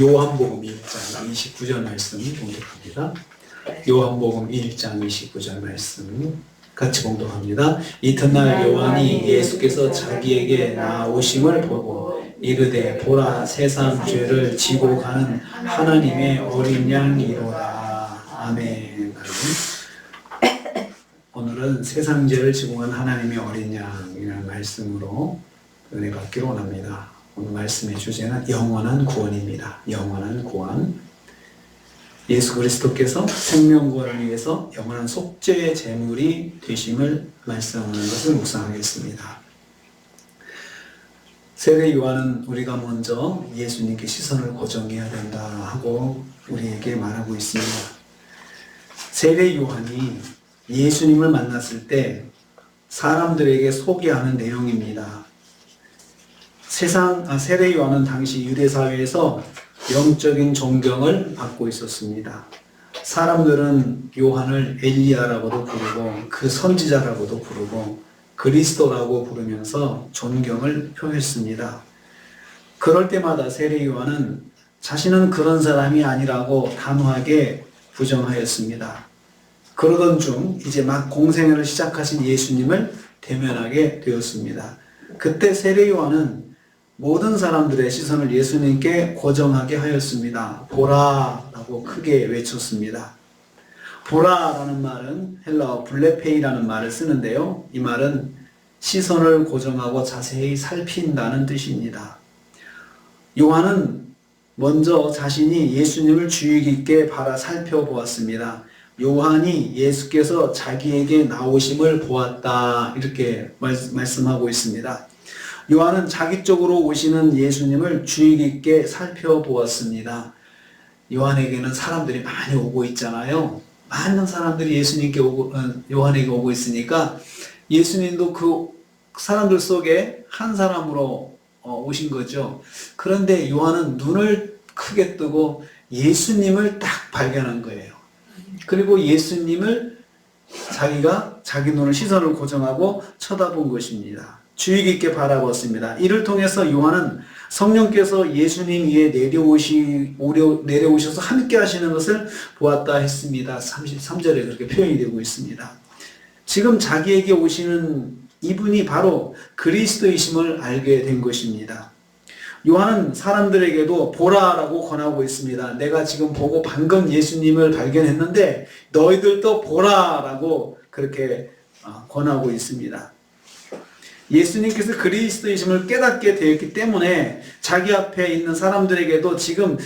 요한복음 1장 29절 말씀 봉독합니다. 요한복음 1장 29절 말씀 같이 봉독합니다. 이튿날 요한이 예수께서 자기에게 나오심을 보고 이르되 보라 세상 죄를 지고 가는 하나님의 어린 양이로다. 아멘. 오늘은 세상 죄를 지고 간 하나님의 어린 양이라는 말씀으로 은혜 받기로 원합니다. 오늘 말씀의 주제는 영원한 구원입니다. 영원한 구원. 예수 그리스도께서 생명구원을 위해서 영원한 속죄의 제물이 되심을 말씀하는 것을 묵상하겠습니다. 세례 요한은 우리가 먼저 예수님께 시선을 고정해야 된다 하고 우리에게 말하고 있습니다. 세례 요한이 예수님을 만났을 때 사람들에게 소개하는 내용입니다. 세례 요한은 당시 유대 사회에서 영적인 존경을 받고 있었습니다. 사람들은 요한을 엘리야라고도 부르고 그 선지자라고도 부르고 그리스도라고 부르면서 존경을 표했습니다. 그럴 때마다 세례 요한은 자신은 그런 사람이 아니라고 단호하게 부정하였습니다. 그러던 중 이제 막 공생애를 시작하신 예수님을 대면하게 되었습니다. 그때 세례 요한은 모든 사람들의 시선을 예수님께 고정하게 하였습니다. 보라라고 크게 외쳤습니다. 보라라는 말은 헬라어 블레페이라는 말을 쓰는데요. 이 말은 시선을 고정하고 자세히 살핀다는 뜻입니다. 요한은 먼저 자신이 예수님을 주의 깊게 바라 살펴보았습니다. 요한이 예수께서 자기에게 나오심을 보았다 이렇게 말씀하고 있습니다. 요한은 자기 쪽으로 오시는 예수님을 주의 깊게 살펴보았습니다. 요한에게는 사람들이 많이 오고 있잖아요. 많은 사람들이 요한에게 오고 있으니까 예수님도 그 사람들 속에 한 사람으로 오신 거죠. 그런데 요한은 눈을 크게 뜨고 예수님을 딱 발견한 거예요. 그리고 예수님을 자기 눈을 시선을 고정하고 쳐다본 것입니다. 주의 깊게 바라봤습니다. 이를 통해서 요한은 성령께서 예수님 위에 내려오셔서 함께 하시는 것을 보았다 했습니다. 33절에 그렇게 표현이 되고 있습니다. 지금 자기에게 오시는 이분이 바로 그리스도이심을 알게 된 것입니다. 요한은 사람들에게도 보라라고 권하고 있습니다. 내가 지금 보고 방금 예수님을 발견했는데 너희들도 보라라고 그렇게 권하고 있습니다. 예수님께서 그리스도이심을 깨닫게 되었기 때문에 자기 앞에 있는 사람들에게도 지금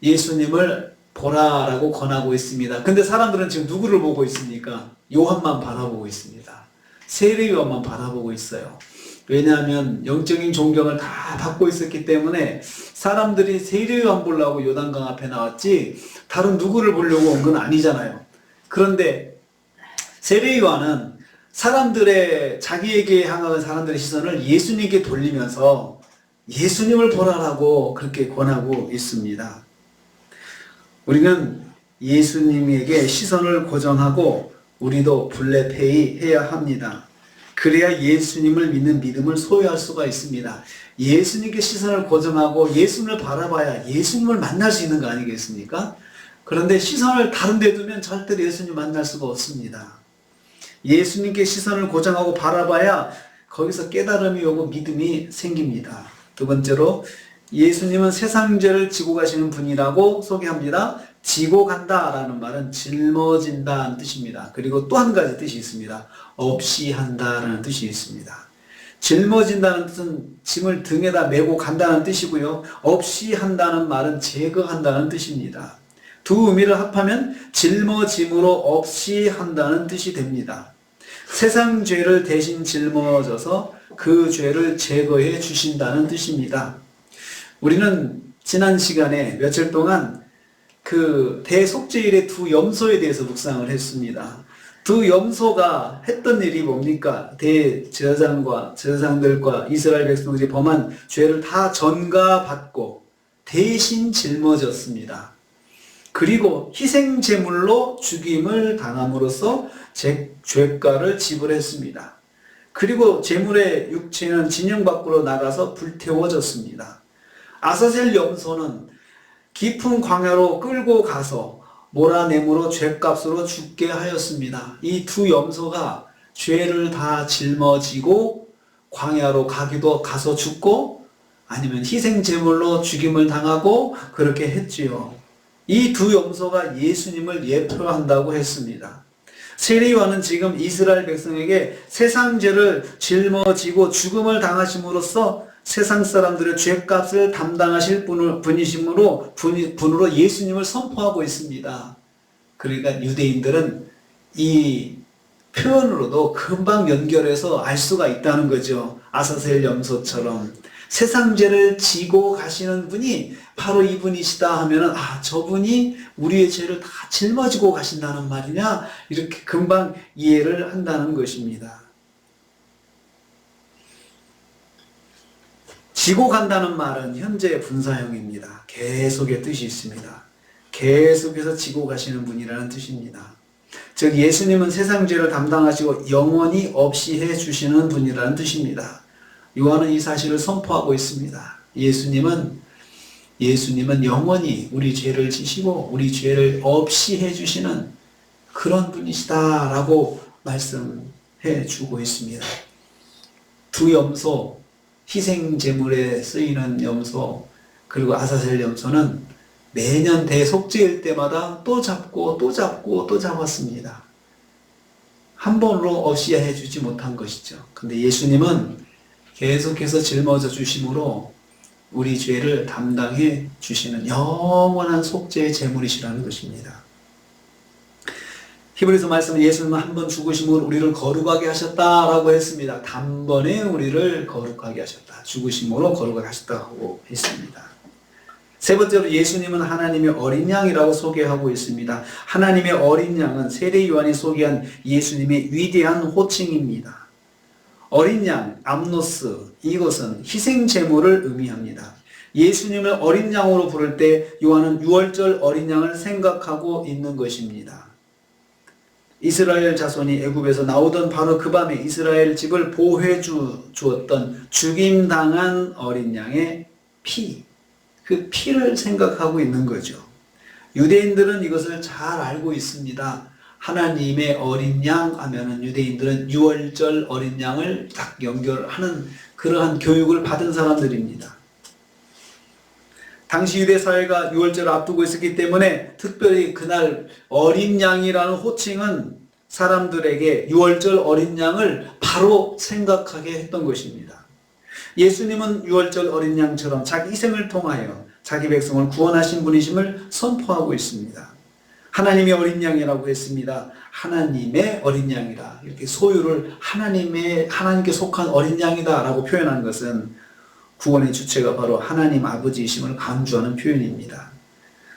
예수님을 보라라고 권하고 있습니다. 근데 사람들은 지금 누구를 보고 있습니까? 요한만 바라보고 있습니다. 세례 요한만 바라보고 있어요. 왜냐하면 영적인 존경을 다 받고 있었기 때문에 사람들이 세례 요한 보려고 요단강 앞에 나왔지 다른 누구를 보려고 온 건 아니잖아요. 그런데 세례 요한은 자기에게 향하는 사람들의 시선을 예수님께 돌리면서 예수님을 보라라고 그렇게 권하고 있습니다. 우리는 예수님에게 시선을 고정하고 우리도 블레페이 해야 합니다. 그래야 예수님을 믿는 믿음을 소유할 수가 있습니다. 예수님께 시선을 고정하고 예수님을 바라봐야 예수님을 만날 수 있는 거 아니겠습니까? 그런데 시선을 다른 데 두면 절대로 예수님 만날 수가 없습니다. 예수님께 시선을 고정하고 바라봐야 거기서 깨달음이 오고 믿음이 생깁니다. 두 번째로 예수님은 세상 죄를 지고 가시는 분이라고 소개합니다. 지고 간다라는 말은 짊어진다는 뜻입니다. 그리고 또 한 가지 뜻이 있습니다. 없이 한다라는 뜻이 있습니다. 짊어진다는 뜻은 짐을 등에다 메고 간다는 뜻이고요. 없이 한다는 말은 제거한다는 뜻입니다. 두 의미를 합하면 짊어짐으로 없이 한다는 뜻이 됩니다. 세상 죄를 대신 짊어져서 그 죄를 제거해 주신다는 뜻입니다. 우리는 지난 시간에 며칠 동안 그 대속죄일의 두 염소에 대해서 묵상을 했습니다. 두 염소가 했던 일이 뭡니까? 제사장들과 이스라엘 백성들이 범한 죄를 다 전가받고 대신 짊어졌습니다. 그리고 희생제물로 죽임을 당함으로써 죄가를 지불했습니다. 그리고 제물의 육체는 진영 밖으로 나가서 불태워졌습니다. 아사셀 염소는 깊은 광야로 끌고 가서 몰아내므로 죄값으로 죽게 하였습니다. 이 두 염소가 죄를 다 짊어지고 광야로 가기도 가서 죽고 아니면 희생제물로 죽임을 당하고 그렇게 했지요. 이 두 염소가 예수님을 예표한다고 했습니다. 세례요한은 지금 이스라엘 백성에게 세상 죄를 짊어지고 죽음을 당하심으로써 세상 사람들의 죄값을 담당하실 분으로 예수님을 선포하고 있습니다. 그러니까 유대인들은 이 표현으로도 금방 연결해서 알 수가 있다는 거죠. 아사셀 염소처럼 세상 죄를 지고 가시는 분이 바로 이분이시다 하면은 저분이 우리의 죄를 다 짊어지고 가신다는 말이냐 이렇게 금방 이해를 한다는 것입니다. 지고 간다는 말은 현재 분사형입니다. 계속의 뜻이 있습니다. 계속해서 지고 가시는 분이라는 뜻입니다. 즉 예수님은 세상 죄를 담당하시고 영원히 없이 해주시는 분이라는 뜻입니다. 요한은 이 사실을 선포하고 있습니다. 예수님은 영원히 우리 죄를 지시고 우리 죄를 없이 해주시는 그런 분이시다라고 말씀해 주고 있습니다. 두 염소, 희생제물에 쓰이는 염소 그리고 아사셀 염소는 매년 대속죄일 때마다 또 잡고 또 잡고 또 잡았습니다. 한 번으로 없이 해주지 못한 것이죠. 근데 예수님은 계속해서 짊어져 주심으로 우리 죄를 담당해 주시는 영원한 속죄의 제물이시라는 것입니다. 히브리서 말씀은 예수님은 한 번 죽으심으로 우리를 거룩하게 하셨다라고 했습니다. 단번에 우리를 거룩하게 하셨다. 죽으심으로 거룩하게 하셨다고 했습니다. 세 번째로 예수님은 하나님의 어린 양이라고 소개하고 있습니다. 하나님의 어린 양은 세례 요한이 소개한 예수님의 위대한 호칭입니다. 어린 양, 암노스, 이것은 희생 제물을 의미합니다. 예수님을 어린 양으로 부를 때 요한은 유월절 어린 양을 생각하고 있는 것입니다. 이스라엘 자손이 애굽에서 나오던 바로 그 밤에 이스라엘 집을 보호해 주었던 죽임당한 어린 양의 피, 그 피를 생각하고 있는 거죠. 유대인들은 이것을 잘 알고 있습니다. 하나님의 어린 양 하면은 유대인들은 유월절 어린 양을 딱 연결하는 그러한 교육을 받은 사람들입니다. 당시 유대 사회가 유월절을 앞두고 있었기 때문에 특별히 그날 어린 양이라는 호칭은 사람들에게 유월절 어린 양을 바로 생각하게 했던 것입니다. 예수님은 유월절 어린 양처럼 자기 희생을 통하여 자기 백성을 구원하신 분이심을 선포하고 있습니다. 하나님의 어린 양이라고 했습니다. 하나님의 어린 양이라 이렇게 소유를 하나님께 속한 어린 양이다라고 표현한 것은 구원의 주체가 바로 하나님 아버지이심을 강조하는 표현입니다.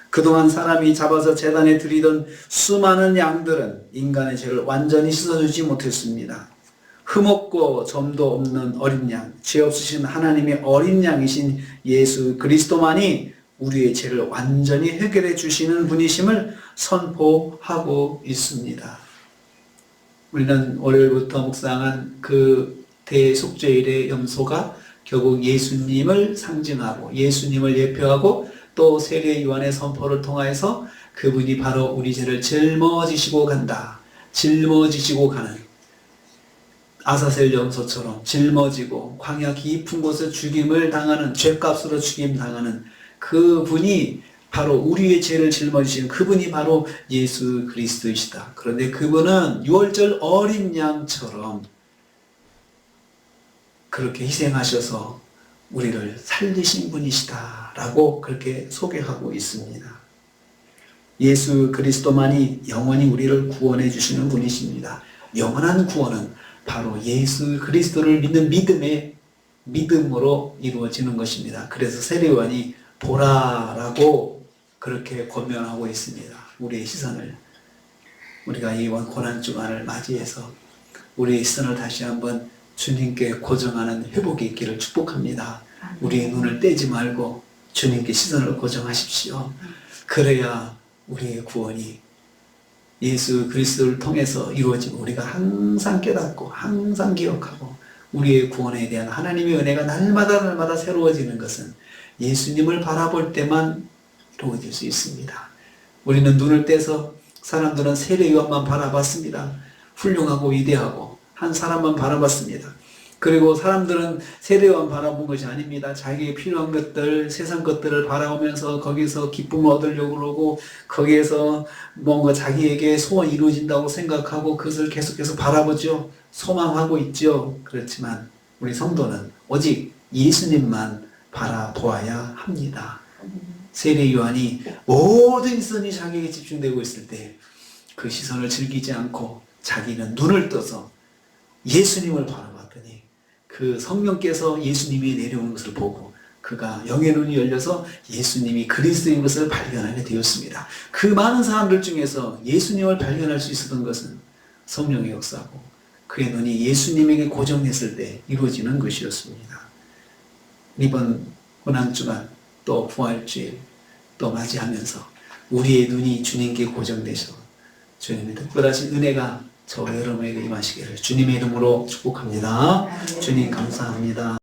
그동안 사람이 잡아서 제단에 드리던 수많은 양들은 인간의 죄를 완전히 씻어주지 못했습니다. 흠없고 점도 없는 어린 양, 죄 없으신 하나님의 어린 양이신 예수 그리스도만이 우리의 죄를 완전히 해결해 주시는 분이심을 선포하고 있습니다. 우리는 월요일부터 묵상한 그 대속죄일의 염소가 결국 예수님을 상징하고 예수님을 예표하고 또 세례 요한의 선포를 통하여서 그분이 바로 우리 죄를 짊어지시고 간다. 짊어지시고 가는 아사셀 염소처럼 짊어지고 광야 깊은 곳에 죽임을 당하는 죄값으로 죽임 당하는 그분이 바로 우리의 죄를 짊어지시는 그분이 바로 예수 그리스도이시다. 그런데 그분은 유월절 어린 양처럼 그렇게 희생하셔서 우리를 살리신 분이시다 라고 그렇게 소개하고 있습니다. 예수 그리스도만이 영원히 우리를 구원해 주시는 분이십니다. 영원한 구원은 바로 예수 그리스도를 믿는 믿음으로 이루어지는 것입니다. 그래서 세례 요한이 보라라고 그렇게 권면하고 있습니다. 우리의 시선을 우리가 이번 고난 주간을 맞이해서 우리의 시선을 다시 한번 주님께 고정하는 회복이 있기를 축복합니다. 우리의 눈을 떼지 말고 주님께 시선을 고정하십시오. 그래야 우리의 구원이 예수 그리스도를 통해서 이루어지고 우리가 항상 깨닫고 항상 기억하고 우리의 구원에 대한 하나님의 은혜가 날마다 새로워지는 것은 예수님을 바라볼 때만 이루어질 수 있습니다. 우리는 눈을 떼서 사람들은 세례요한만 바라봤습니다. 훌륭하고 위대하고 한 사람만 바라봤습니다. 그리고 사람들은 세례요한 바라본 것이 아닙니다. 자기에게 필요한 것들, 세상 것들을 바라보면서 거기서 기쁨을 얻으려고 그러고 거기에서 뭔가 자기에게 소원이 이루어진다고 생각하고 그것을 계속해서 바라보죠. 소망하고 있죠. 그렇지만 우리 성도는 오직 예수님만 바라보아야 합니다. 세례요한이 모든 시선이 자기에게 집중되고 있을 때 그 시선을 즐기지 않고 자기는 눈을 떠서 예수님을 바라봤더니 그 성령께서 예수님이 내려오는 것을 보고 그가 영의 눈이 열려서 예수님이 그리스도인 것을 발견하게 되었습니다. 그 많은 사람들 중에서 예수님을 발견할 수 있었던 것은 성령의 역사고 그의 눈이 예수님에게 고정했을 때 이루어지는 것이었습니다. 이번 고난주간 또 부활주일 또 맞이하면서 우리의 눈이 주님께 고정되셔 주님의 특별하신 은혜가 저와 여러분에게 임하시기를 주님의 이름으로 축복합니다. 주님 감사합니다.